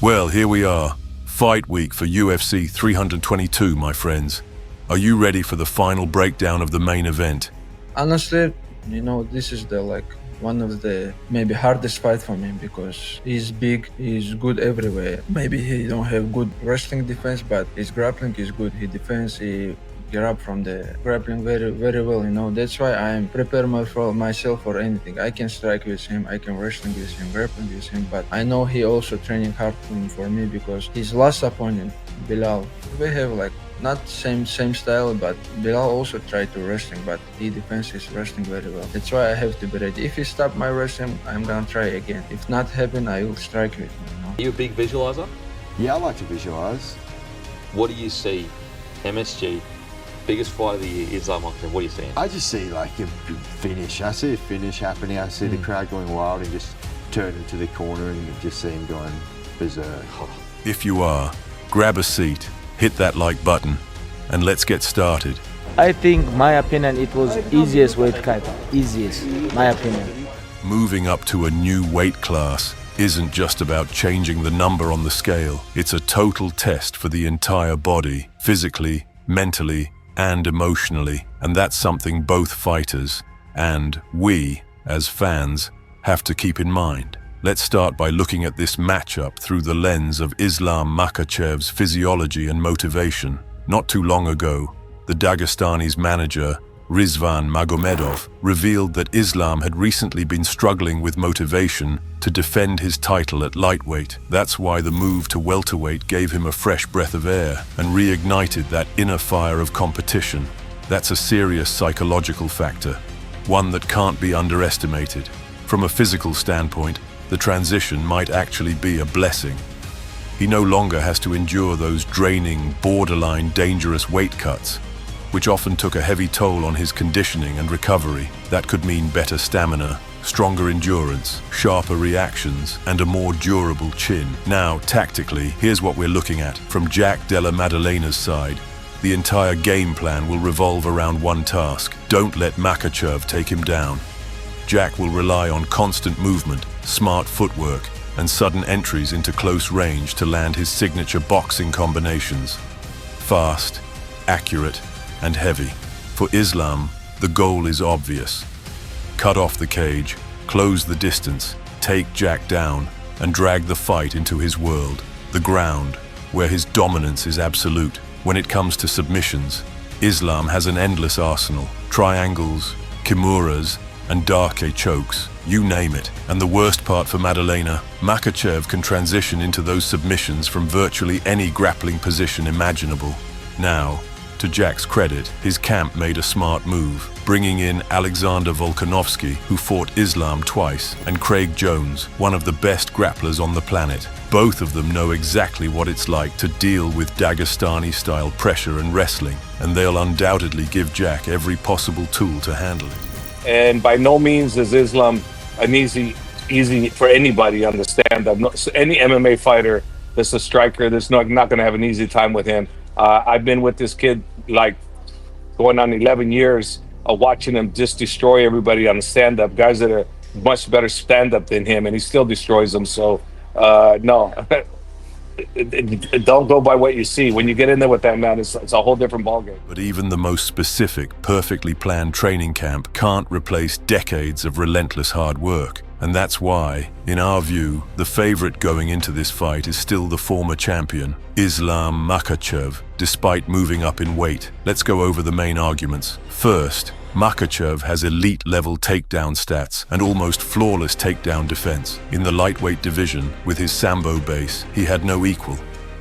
Well, here we are. Fight week for UFC 322, my friends. Are you ready for the final breakdown of the main event? Honestly, this is one of the maybe hardest fight for me because he's big, he's good everywhere. Maybe he don't have good wrestling defense, but his grappling is good. He grab from the grappling very, very well. That's why I'm preparing myself for anything. I can strike with him, I can wrestling with him, grappling with him, but I know he also training hard for me because his last opponent, Bilal, we have not same style, but Bilal also tried to wrestling, but he defends his wrestling very well. That's why I have to be ready. If he stop my wrestling, I'm gonna try again. If not happen, I will strike with him. Are you a big visualizer? Yeah, I like to visualize. What do you see? MSG, biggest fight of the year, Islam Makhachev. What are you seeing? I just see a finish. I see a finish happening. I see the crowd going wild and just turn into the corner and just see him going berserk. If you are, grab a seat, hit that like button, and let's get started. I think, my opinion, it was easiest weight cut. Easiest, my opinion. Moving up to a new weight class isn't just about changing the number on the scale. It's a total test for the entire body, physically, mentally, and emotionally. And that's something both fighters and we, as fans, have to keep in mind. Let's start by looking at this matchup through the lens of Islam Makhachev's physiology and motivation. Not too long ago, the Dagestani's manager, Rizvan Magomedov, revealed that Islam had recently been struggling with motivation to defend his title at lightweight. That's why the move to welterweight gave him a fresh breath of air and reignited that inner fire of competition. That's a serious psychological factor, one that can't be underestimated. From a physical standpoint, the transition might actually be a blessing. He no longer has to endure those draining, borderline dangerous weight cuts, which often took a heavy toll on his conditioning and recovery. That could mean better stamina, stronger endurance, sharper reactions, and a more durable chin. Now, tactically, here's what we're looking at. From Jack Della Maddalena's side, the entire game plan will revolve around one task. Don't let Makhachev take him down. Jack will rely on constant movement, smart footwork, and sudden entries into close range to land his signature boxing combinations. Fast, accurate, and heavy. For Islam, the goal is obvious. Cut off the cage, close the distance, take Jack down, and drag the fight into his world, the ground, where his dominance is absolute. When it comes to submissions, Islam has an endless arsenal. Triangles, kimuras, and darke chokes, you name it. And the worst part for Maddalena, Makhachev can transition into those submissions from virtually any grappling position imaginable. Now, to Jack's credit, his camp made a smart move, bringing in Alexander Volkanovski, who fought Islam twice, and Craig Jones, one of the best grapplers on the planet. Both of them know exactly what it's like to deal with Dagestani-style pressure and wrestling, and they'll undoubtedly give Jack every possible tool to handle it. And by no means is Islam an easy for anybody to understand. Any MMA fighter that's a striker that's not going to have an easy time with him. I've been with this kid going on 11 years, watching him just destroy everybody on the stand-up. Guys that are much better stand-up than him, and he still destroys them. So, no. Don't go by what you see. When you get in there with that man, it's a whole different ballgame. But even the most specific, perfectly planned training camp can't replace decades of relentless hard work. And that's why, in our view, the favorite going into this fight is still the former champion, Islam Makhachev, despite moving up in weight. Let's go over the main arguments. First, Makhachev has elite-level takedown stats and almost flawless takedown defense. In the lightweight division, with his Sambo base, he had no equal.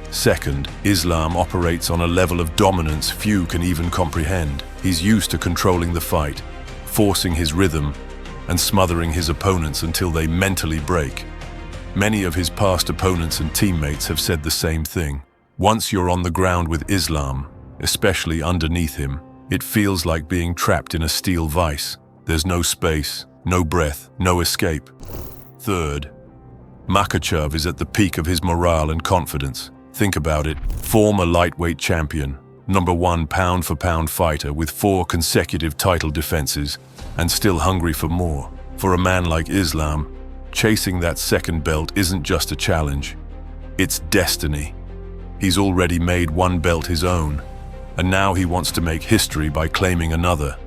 Second, Islam operates on a level of dominance few can even comprehend. He's used to controlling the fight, forcing his rhythm, and smothering his opponents until they mentally break. Many of his past opponents and teammates have said the same thing. Once you're on the ground with Islam, especially underneath him, it feels like being trapped in a steel vice. There's no space, no breath, no escape. Third, Makhachev is at the peak of his morale and confidence. Think about it. Former lightweight champion, #1 pound-for-pound fighter with 4 consecutive title defenses, and still hungry for more. For a man like Islam, chasing that second belt isn't just a challenge. It's destiny. He's already made one belt his own, and now he wants to make history by claiming another.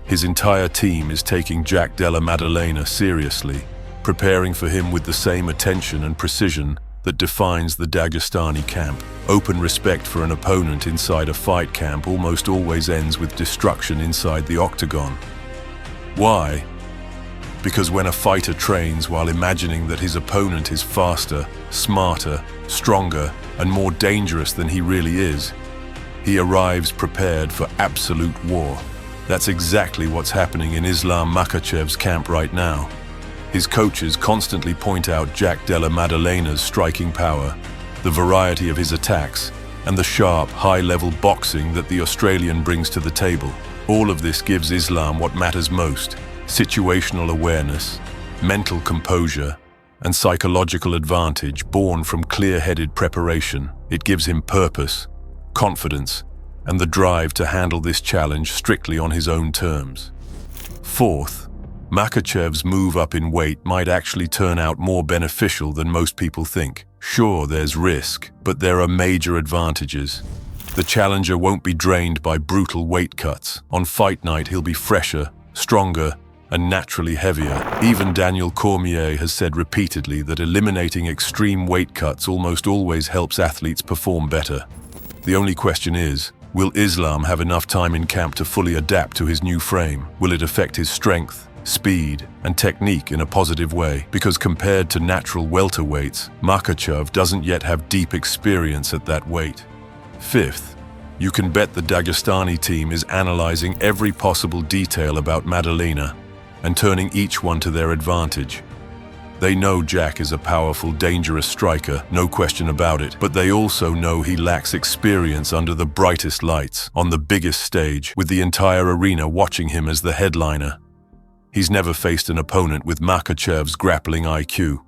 His entire team is taking Jack Della Maddalena seriously, preparing for him with the same attention and precision that defines the Dagestani camp. Open respect for an opponent inside a fight camp almost always ends with destruction inside the octagon. Why? Because when a fighter trains while imagining that his opponent is faster, smarter, stronger, and more dangerous than he really is, he arrives prepared for absolute war. That's exactly what's happening in Islam Makhachev's camp right now. His coaches constantly point out Jack Della Maddalena's striking power, the variety of his attacks, and the sharp, high-level boxing that the Australian brings to the table. All of this gives Islam what matters most: situational awareness, mental composure, and psychological advantage born from clear-headed preparation. It gives him purpose, confidence, and the drive to handle this challenge strictly on his own terms. Fourth, Makhachev's move up in weight might actually turn out more beneficial than most people think. Sure, there's risk, but there are major advantages. The challenger won't be drained by brutal weight cuts. On fight night, he'll be fresher, stronger, and naturally heavier. Even Daniel Cormier has said repeatedly that eliminating extreme weight cuts almost always helps athletes perform better. The only question is, will Islam have enough time in camp to fully adapt to his new frame? Will it affect his strength, speed, and technique in a positive way? Because compared to natural welterweights, Makhachev doesn't yet have deep experience at that weight. Fifth, you can bet the Dagestani team is analyzing every possible detail about Maddalena and turning each one to their advantage. They know Jack is a powerful, dangerous striker, no question about it, but they also know he lacks experience under the brightest lights, on the biggest stage, with the entire arena watching him as the headliner. He's never faced an opponent with Makhachev's grappling IQ,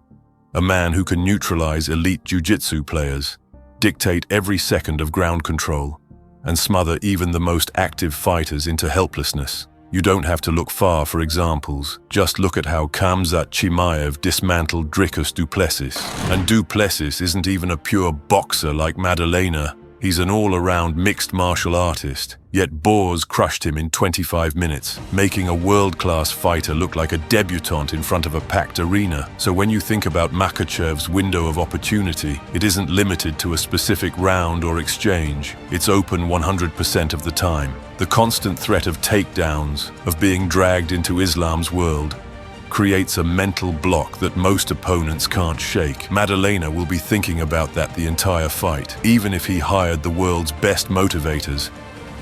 a man who can neutralize elite jiu-jitsu players, dictate every second of ground control, and smother even the most active fighters into helplessness. You don't have to look far for examples. Just look at how Khamzat Chimaev dismantled Dricus du Plessis. And du Plessis isn't even a pure boxer like Maddalena. He's an all-around mixed martial artist, yet Boers crushed him in 25 minutes, making a world-class fighter look like a debutante in front of a packed arena. So when you think about Makhachev's window of opportunity, it isn't limited to a specific round or exchange. It's open 100% of the time. The constant threat of takedowns, of being dragged into Islam's world, creates a mental block that most opponents can't shake. Maddalena will be thinking about that the entire fight, even if he hired the world's best motivators.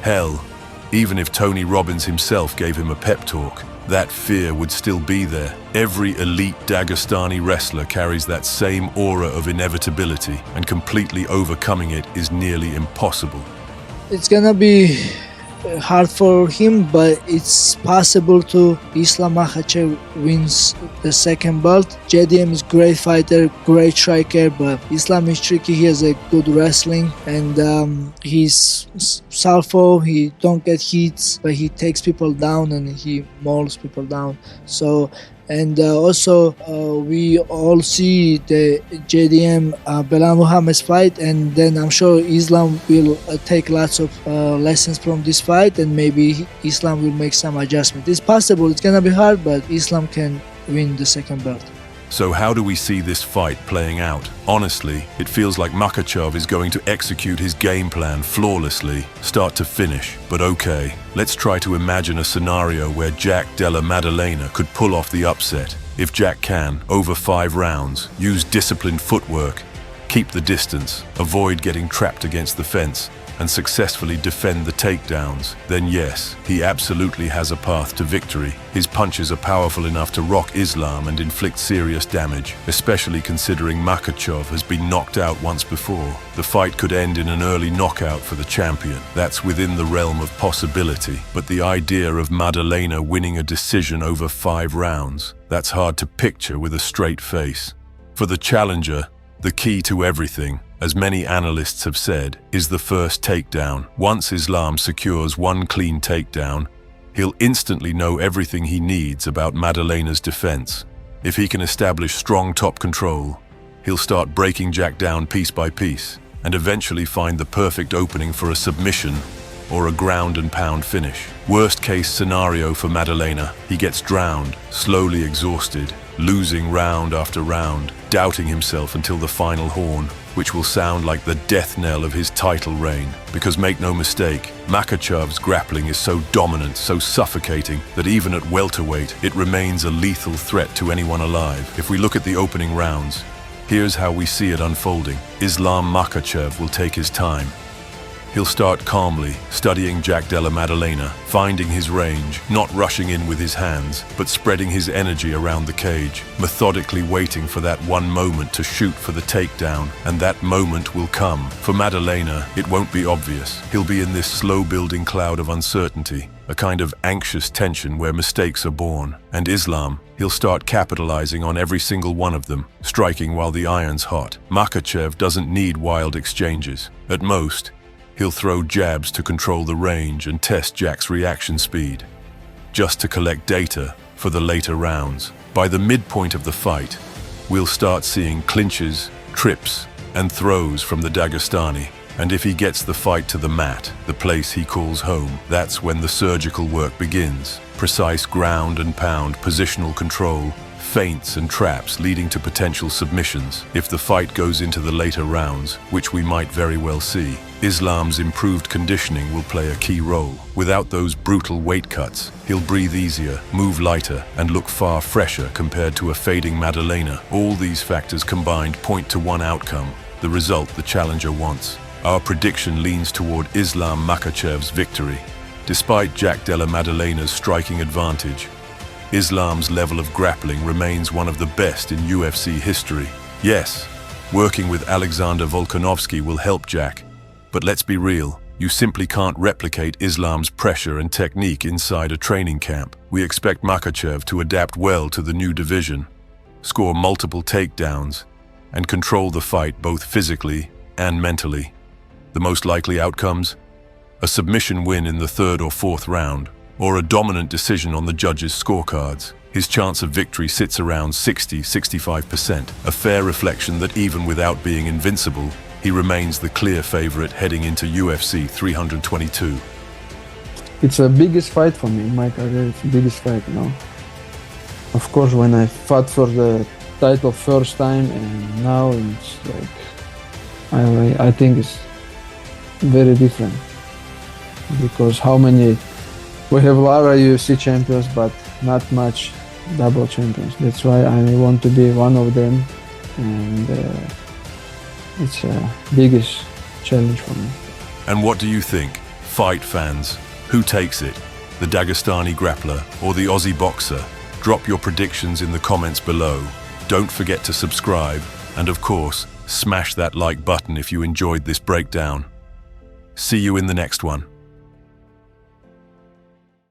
Hell, even if Tony Robbins himself gave him a pep talk, that fear would still be there. Every elite Dagestani wrestler carries that same aura of inevitability, and completely overcoming it is nearly impossible. It's gonna be hard for him, but it's possible to Islam Makhachev wins the second belt. JDM is great fighter, great striker, but Islam is tricky. He has a good wrestling, and he's southpaw. He don't get hits, but he takes people down and he mauls people down. So. And also, we all see the JDM Belal Muhammad's fight, and then I'm sure Islam will take lots of lessons from this fight, and maybe Islam will make some adjustment. It's possible, it's gonna be hard, but Islam can win the second belt. So how do we see this fight playing out? Honestly, it feels like Makhachev is going to execute his game plan flawlessly, start to finish. But okay, let's try to imagine a scenario where Jack Della Maddalena could pull off the upset. If Jack can, over 5 rounds, use disciplined footwork, keep the distance, avoid getting trapped against the fence, and successfully defend the takedowns, then yes, he absolutely has a path to victory. His punches are powerful enough to rock Islam and inflict serious damage, especially considering Makhachev has been knocked out once before. The fight could end in an early knockout for the champion. That's within the realm of possibility. But the idea of Maddalena winning a decision over 5 rounds, that's hard to picture with a straight face. For the challenger, the key to everything, as many analysts have said, is the first takedown. Once Islam secures one clean takedown, he'll instantly know everything he needs about Maddalena's defense. If he can establish strong top control, he'll start breaking Jack down piece by piece and eventually find the perfect opening for a submission or a ground and pound finish. Worst case scenario for Maddalena, he gets drowned, slowly exhausted, losing round after round, doubting himself until the final horn, which will sound like the death knell of his title reign. Because make no mistake, Makhachev's grappling is so dominant, so suffocating, that even at welterweight, it remains a lethal threat to anyone alive. If we look at the opening rounds, here's how we see it unfolding. Islam Makhachev will take his time. He'll start calmly, studying Jack Della Maddalena, finding his range, not rushing in with his hands, but spreading his energy around the cage, methodically waiting for that one moment to shoot for the takedown, and that moment will come. For Maddalena, it won't be obvious. He'll be in this slow-building cloud of uncertainty, a kind of anxious tension where mistakes are born. And Islam, he'll start capitalizing on every single one of them, striking while the iron's hot. Makhachev doesn't need wild exchanges. At most, he'll throw jabs to control the range and test Jack's reaction speed, just to collect data for the later rounds. By the midpoint of the fight, we'll start seeing clinches, trips, and throws from the Dagestani. And if he gets the fight to the mat, the place he calls home, that's when the surgical work begins. Precise ground and pound, positional control, feints and traps leading to potential submissions. If the fight goes into the later rounds, which we might very well see, Islam's improved conditioning will play a key role. Without those brutal weight cuts, he'll breathe easier, move lighter, and look far fresher compared to a fading Maddalena. All these factors combined point to one outcome, the result the challenger wants. Our prediction leans toward Islam Makhachev's victory. Despite Jack Della Maddalena's striking advantage, Islam's level of grappling remains one of the best in UFC history. Yes, working with Alexander Volkanovski will help Jack, but let's be real, you simply can't replicate Islam's pressure and technique inside a training camp. We expect Makhachev to adapt well to the new division, score multiple takedowns, and control the fight both physically and mentally. The most likely outcomes? A submission win in the third or fourth round, or a dominant decision on the judges' scorecards. His chance of victory sits around 60–65%, a fair reflection that even without being invincible, he remains the clear favorite heading into UFC 322. It's the biggest fight for me in my career. It's the biggest fight, you know. Of course, when I fought for the title first time, and now it's like, I think it's very different. Because we have a lot of UFC champions, but not much double champions. That's why I want to be one of them, and it's the biggest challenge for me. And what do you think, fight fans? Who takes it? The Dagestani grappler or the Aussie boxer? Drop your predictions in the comments below. Don't forget to subscribe, and of course, smash that like button if you enjoyed this breakdown. See you in the next one.